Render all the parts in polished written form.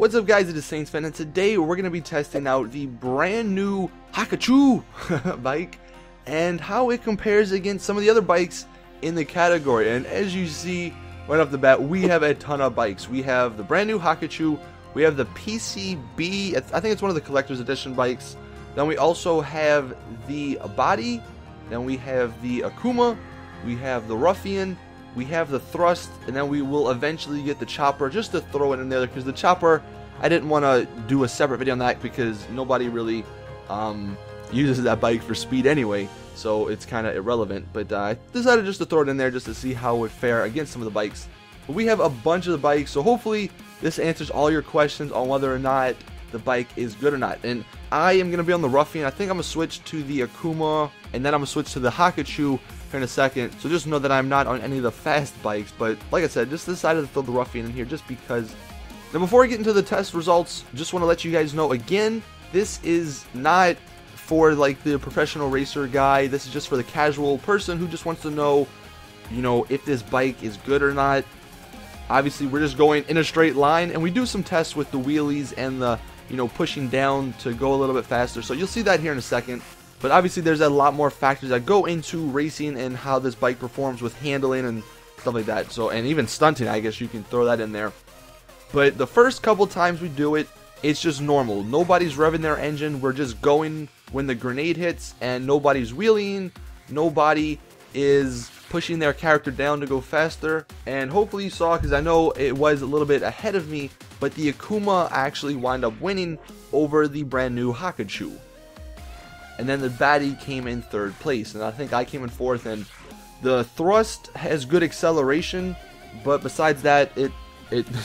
What's up guys, it is Saintsfan, and today we're going to be testing out the brand new Hakuchou bike and how it compares against some of the other bikes in the category. And as you see right off the bat, we have a ton of bikes. We have the brand new Hakuchou, we have the PCB, I think it's one of the collector's edition bikes, then we also have the Bati, then we have the Akuma, we have the Ruffian, we have the Thrust, and then we will eventually get the Chopper, just to throw it in there, because the Chopper, I didn't want to do a separate video on that because nobody really uses that bike for speed anyway, so it's kind of irrelevant. But I decided just to throw it in there just to see how it would fare against some of the bikes. But we have a bunch of the bikes, so hopefully this answers all your questions on whether or not the bike is good or not. And I am going to be on the Ruffian. I think I'm going to switch to the Akuma, and then I'm going to switch to the Hakuchou here in a second. So just know that I'm not on any of the fast bikes, but like I said, just decided to throw the Ruffian in here just because. Now before we get into the test results, just want to let you guys know again, this is not for like the professional racer guy. This is just for the casual person who just wants to know, you know, if this bike is good or not. Obviously we're just going in a straight line, and we do some tests with the wheelies and the, you know, pushing down to go a little bit faster, so you'll see that here in a second. But obviously there's a lot more factors that go into racing and how this bike performs with handling and stuff like that. So, and even stunting, I guess you can throw that in there. But the first couple times we do it, it's just normal. Nobody's revving their engine. We're just going when the grenade hits, and nobody's wheeling. Nobody is pushing their character down to go faster. And hopefully you saw, because I know it was a little bit ahead of me, but the Akuma actually wound up winning over the brand new Hakuchou. And then the Bati came in third place, and I think I came in fourth. And the Thrust has good acceleration, but besides that, it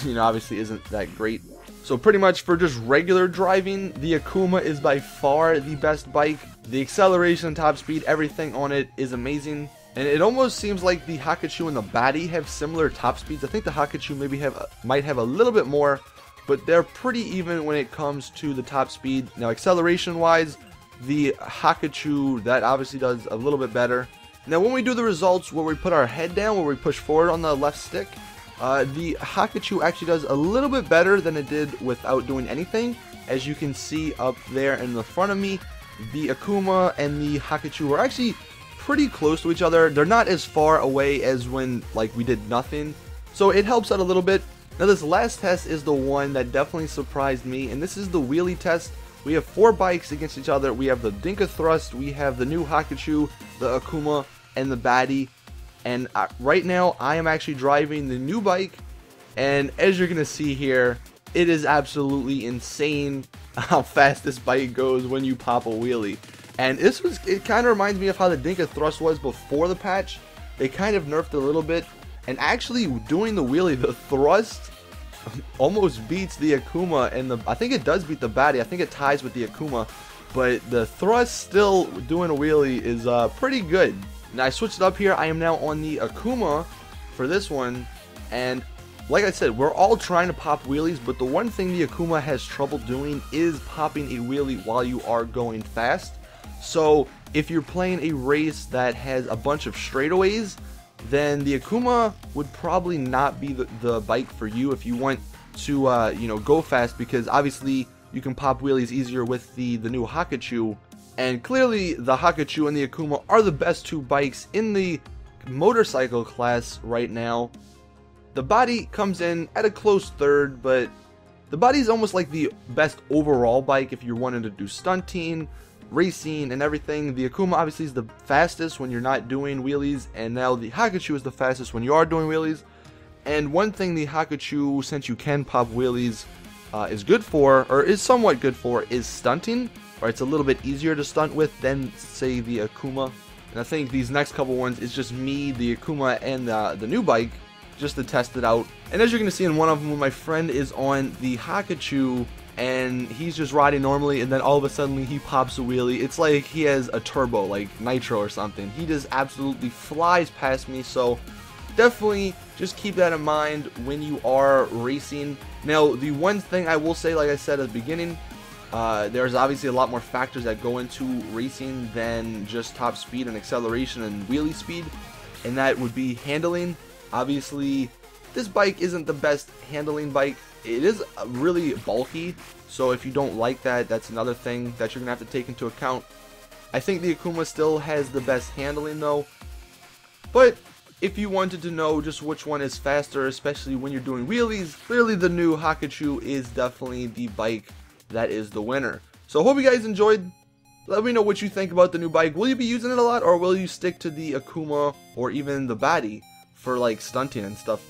you know, obviously isn't that great. So pretty much for just regular driving, the Akuma is by far the best bike. The acceleration, top speed, everything on it is amazing. And it almost seems like the Hakuchou and the Bati have similar top speeds. I think the Hakuchou maybe might have a little bit more, but they're pretty even when it comes to the top speed. Now acceleration wise, the Hakuchou, that obviously does a little bit better. Now when we do the results where we put our head down, where we push forward on the left stick, the Hakuchou actually does a little bit better than it did without doing anything. As you can see up there in the front of me, the Akuma and the Hakuchou are actually pretty close to each other. They're not as far away as when like we did nothing, so it helps out a little bit. Now this last test is the one that definitely surprised me, and this is the wheelie test. We have 4 bikes against each other. We have the Dinka Thrust, we have the new Hakuchou, the Akuma, and the Bati. And right now I am actually driving the new bike, and as you're gonna see here, it is absolutely insane how fast this bike goes when you pop a wheelie. And it kind of reminds me of how the Dinka Thrust was before the patch. They kind of nerfed it a little bit, and actually doing the wheelie, the Thrust almost beats the Akuma, and I think it does beat the Bati. I think it ties with the Akuma, but the Thrust still doing a wheelie is pretty good. Now I switched it up here. I am now on the Akuma for this one, and like I said, we're all trying to pop wheelies, but the one thing the Akuma has trouble doing is popping a wheelie while you are going fast. So if you're playing a race that has a bunch of straightaways, then the Akuma would probably not be the bike for you if you want to you know, go fast, because obviously you can pop wheelies easier with the new Hakuchou. And clearly the Hakuchou and the Akuma are the best 2 bikes in the motorcycle class right now. The Bati comes in at a close third, but the Bati is almost like the best overall bike if you're wanting to do stunting, racing, and everything. The Akuma obviously is the fastest when you're not doing wheelies, and now the Hakuchou is the fastest when you are doing wheelies. And one thing the Hakuchou, since you can pop wheelies, is good for, or is somewhat good for, is stunting. Or it's a little bit easier to stunt with than, say, the Akuma. And I think these next couple ones is just me, the Akuma, and the new bike, just to test it out. And as you're going to see in one of them, when my friend is on the Hakuchou, and he's just riding normally, and then all of a sudden he pops a wheelie. It's like he has a turbo, like nitro or something. He just absolutely flies past me, so definitely just keep that in mind when you are racing. Now, the one thing I will say, like I said at the beginning, there's obviously a lot more factors that go into racing than just top speed and acceleration and wheelie speed, and that would be handling. Obviously, this bike isn't the best handling bike. It is really bulky, so if you don't like that, that's another thing that you're going to have to take into account. I think the Akuma still has the best handling though, but if you wanted to know just which one is faster, especially when you're doing wheelies, clearly the new Hakuchou is definitely the bike that is the winner. So hope you guys enjoyed. Let me know what you think about the new bike. Will you be using it a lot, or will you stick to the Akuma or even the Bati for like stunting and stuff?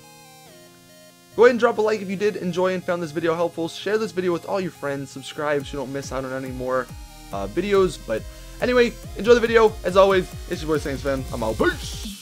Go ahead and drop a like if you did enjoy and found this video helpful. Share this video with all your friends. Subscribe so you don't miss out on any more videos. But anyway, enjoy the video. As always, it's your boy Saintsfan. I'm out. Peace!